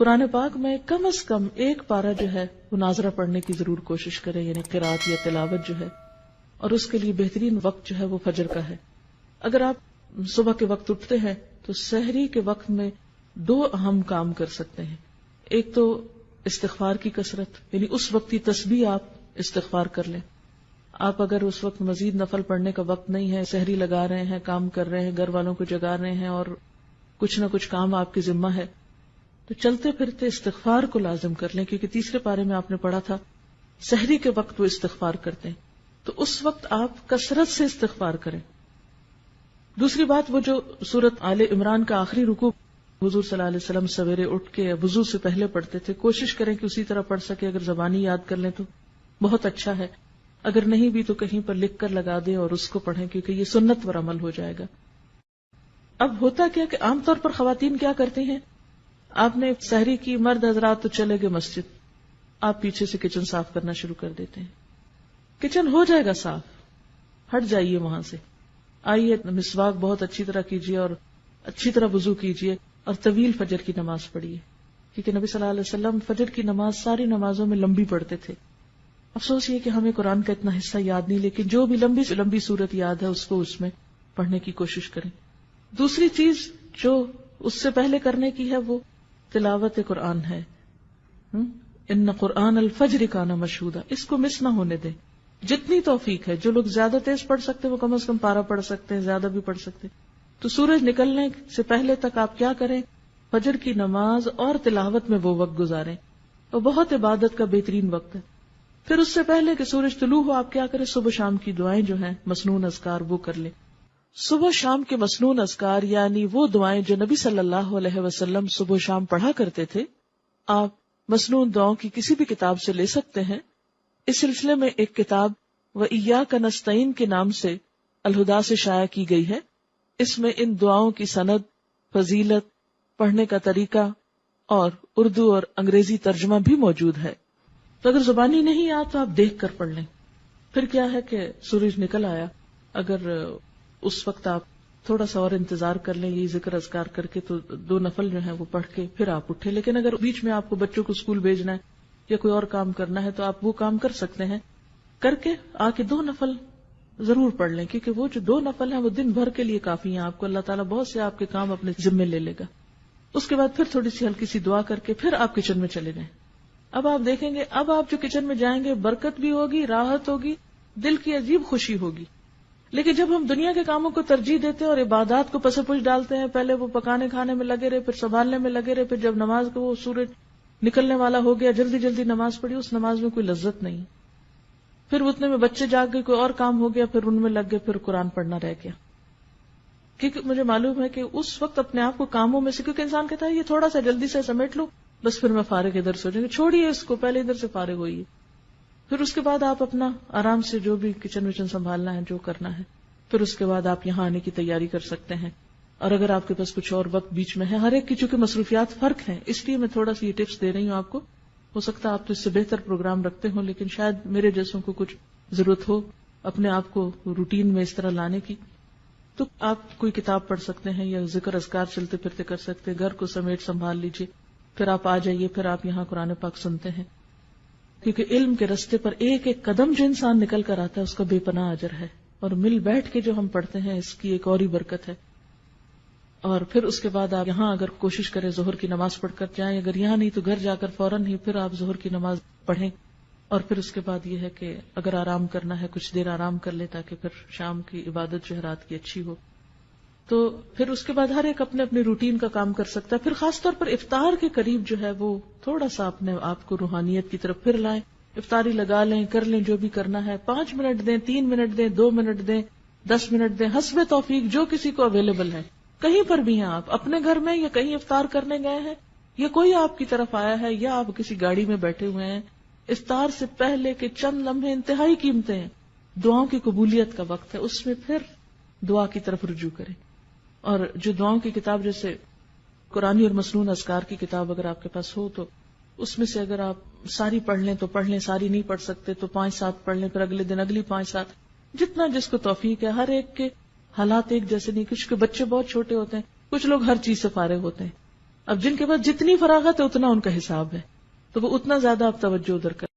قرآن پاک میں کم از کم ایک پارہ جو ہے وہ ناظرہ پڑھنے کی ضرور کوشش کرے، یعنی قرات یا تلاوت جو ہے، اور اس کے لیے بہترین وقت جو ہے وہ فجر کا ہے۔ اگر آپ صبح کے وقت اٹھتے ہیں تو سحری کے وقت میں 2 اہم کام کر سکتے ہیں۔ ایک تو استغفار کی کثرت، یعنی اس وقت کی تسبیح آپ استغفار کر لیں۔ آپ اگر اس وقت مزید نفل پڑھنے کا وقت نہیں ہے، سحری لگا رہے ہیں، کام کر رہے ہیں، گھر والوں کو جگا رہے ہیں اور کچھ نہ کچھ کام آپ کی ذمہ ہے، تو چلتے پھرتے استغفار کو لازم کر لیں، کیونکہ تیسرے پارے میں آپ نے پڑھا تھا سحری کے وقت وہ استغفار کرتے ہیں، تو اس وقت آپ کثرت سے استغفار کریں۔ دوسری بات، وہ جو سورت آل عمران کا آخری رکوع حضور صلی اللہ علیہ وسلم سویرے اٹھ کے وضو سے پہلے پڑھتے تھے، کوشش کریں کہ اسی طرح پڑھ سکے۔ اگر زبانی یاد کر لیں تو بہت اچھا ہے، اگر نہیں بھی تو کہیں پر لکھ کر لگا دیں اور اس کو پڑھیں، کیونکہ یہ سنت پر عمل ہو جائے گا۔ اب ہوتا کیا کہ عام طور پر خواتین کیا کرتی ہیں، آپ نے سحری کی، مرد حضرات تو چلے گئے مسجد، آپ پیچھے سے کچن صاف کرنا شروع کر دیتے ہیں۔ کچن ہو جائے گا صاف، ہٹ جائیے وہاں سے، آئیے مسواک بہت اچھی طرح کیجیے اور اچھی طرح وضو کیجیے اور طویل فجر کی نماز پڑھیے، کیونکہ نبی صلی اللہ علیہ وسلم فجر کی نماز ساری نمازوں میں لمبی پڑھتے تھے۔ افسوس یہ کہ ہمیں قرآن کا اتنا حصہ یاد نہیں، لیکن جو بھی لمبی سے لمبی صورت یاد ہے اس کو اس میں پڑھنے کی کوشش کریں۔ دوسری چیز جو اس سے پہلے کرنے کی ہے وہ تلاوت قرآن ہے۔ ان قرآن الفجر کان مشہودا، اس کو مس نہ ہونے دیں، جتنی توفیق ہے۔ جو لوگ زیادہ تیز پڑھ سکتے وہ کم از کم پارہ پڑھ سکتے ہیں، زیادہ بھی پڑھ سکتے، تو سورج نکلنے سے پہلے تک آپ کیا کریں، فجر کی نماز اور تلاوت میں وہ وقت گزاریں، اور بہت عبادت کا بہترین وقت ہے۔ پھر اس سے پہلے کہ سورج طلوع ہو آپ کیا کریں، صبح شام کی دعائیں جو ہیں مسنون اذکار وہ کر لیں۔ صبح شام کے مسنون اذکار یعنی وہ دعائیں جو نبی صلی اللہ علیہ وسلم صبح شام پڑھا کرتے تھے، آپ مسنون دعاؤں کی کسی بھی کتاب سے لے سکتے ہیں۔ اس سلسلے میں ایک کتاب وَإِيَّاكَ نَسْتَعِينُ کے نام سے الہدا سے شائع کی گئی ہے۔ اس میں ان دعاؤں کی سند، فضیلت، پڑھنے کا طریقہ اور اردو اور انگریزی ترجمہ بھی موجود ہے، تو اگر زبانی نہیں آ تو آپ دیکھ کر پڑھ لیں۔ پھر کیا ہے کہ سورج نکل آیا، اگر اس وقت آپ تھوڑا سا اور انتظار کر لیں یہ ذکر اذکار کر کے، تو 2 نفل جو ہیں وہ پڑھ کے پھر آپ اٹھے۔ لیکن اگر بیچ میں آپ کو بچوں کو اسکول بھیجنا ہے یا کوئی اور کام کرنا ہے تو آپ وہ کام کر سکتے ہیں، کر کے آ کے 2 نفل ضرور پڑھ لیں، کیونکہ وہ جو 2 نفل ہیں وہ دن بھر کے لیے کافی ہیں، آپ کو اللہ تعالیٰ بہت سے آپ کے کام اپنے ذمے لے لے گا۔ اس کے بعد پھر تھوڑی سی ہلکی سی دعا کر کے پھر آپ کچن میں چلے جائیں۔ اب آپ دیکھیں گے، اب آپ جو کچن میں جائیں گے برکت بھی ہوگی، راحت ہوگی، دل کی عجیب خوشی ہوگی۔ لیکن جب ہم دنیا کے کاموں کو ترجیح دیتے ہیں اور عبادات کو پس پش ڈالتے ہیں، پہلے وہ پکانے کھانے میں لگے رہے، پھر سنبھالنے میں لگے رہے، پھر جب نماز کو وہ سورج نکلنے والا ہو گیا جلدی جلدی نماز پڑھی، اس نماز میں کوئی لذت نہیں۔ پھر اتنے میں بچے جاگ گئے، کوئی اور کام ہو گیا، پھر ان میں لگ گئے، پھر قرآن پڑھنا رہ گیا۔ کیونکہ مجھے معلوم ہے کہ اس وقت اپنے آپ کو کاموں میں سے، کیونکہ انسان کہتا ہے یہ تھوڑا سا جلدی سے سمیٹ لو بس پھر میں فارغ ادھر سے ہو جائیں گے، چھوڑیے اس کو، پہلے ادھر سے فارغ ہوئیے۔ پھر اس کے بعد آپ اپنا آرام سے جو بھی کچن وچن سنبھالنا ہے، جو کرنا ہے، پھر اس کے بعد آپ یہاں آنے کی تیاری کر سکتے ہیں۔ اور اگر آپ کے پاس کچھ اور وقت بیچ میں ہے، ہر ایک کی چونکہ مصروفیات فرق ہیں، اس لیے میں تھوڑا سی یہ ٹپس دے رہی ہوں آپ کو۔ ہو سکتا ہے آپ تو اس سے بہتر پروگرام رکھتے ہوں، لیکن شاید میرے جیسوں کو کچھ ضرورت ہو اپنے آپ کو روٹین میں اس طرح لانے کی، تو آپ کوئی کتاب پڑھ سکتے ہیں یا ذکر اذکار چلتے پھرتے کر سکتے ہیں، گھر کو سمیٹ سنبھال لیجیے، پھر آپ آ جائیے، پھر آپ یہاں قرآن پاک سنتے ہیں، کیونکہ علم کے رستے پر ایک ایک قدم جو انسان نکل کر آتا ہے اس کا بے پناہ اجر ہے، اور مل بیٹھ کے جو ہم پڑھتے ہیں اس کی ایک اور ہی برکت ہے۔ اور پھر اس کے بعد آپ یہاں اگر کوشش کریں ظہر کی نماز پڑھ کر جائیں، اگر یہاں نہیں تو گھر جا کر فوراً ہی پھر آپ ظہر کی نماز پڑھیں، اور پھر اس کے بعد یہ ہے کہ اگر آرام کرنا ہے کچھ دیر آرام کر لیں تاکہ پھر شام کی عبادت جو ہے رات کی اچھی ہو۔ تو پھر اس کے بعد ہر ایک اپنے اپنے روٹین کا کام کر سکتا ہے۔ پھر خاص طور پر افطار کے قریب جو ہے وہ تھوڑا سا اپنے آپ کو روحانیت کی طرف پھر لائیں، افطاری لگا لیں، کر لیں جو بھی کرنا ہے، 5 منٹ دیں، 3 منٹ دیں، 2 منٹ دیں، 10 منٹ دیں، حسب توفیق جو کسی کو اویلیبل ہے۔ کہیں پر بھی ہیں آپ، اپنے گھر میں یا کہیں افطار کرنے گئے ہیں یا کوئی آپ کی طرف آیا ہے یا آپ کسی گاڑی میں بیٹھے ہوئے ہیں، افطار سے پہلے کے چند لمحے انتہائی قیمتی ہیں، دعاؤں کی قبولیت کا وقت ہے، اس میں پھر دعا کی طرف رجوع کریں۔ اور جو دعاؤں کی کتاب جیسے قرآنی اور مسنون اذکار کی کتاب اگر آپ کے پاس ہو تو اس میں سے اگر آپ ساری پڑھ لیں تو پڑھ لیں، ساری نہیں پڑھ سکتے تو 5-7 پڑھ لیں، پھر اگلے دن اگلی 5-7، جتنا جس کو توفیق ہے۔ ہر ایک کے حالات ایک جیسے نہیں، کچھ کے بچے بہت چھوٹے ہوتے ہیں، کچھ لوگ ہر چیز سے فارغ ہوتے ہیں، اب جن کے پاس جتنی فراغت ہے اتنا ان کا حساب ہے، تو وہ اتنا زیادہ آپ توجہ ادھر کریں.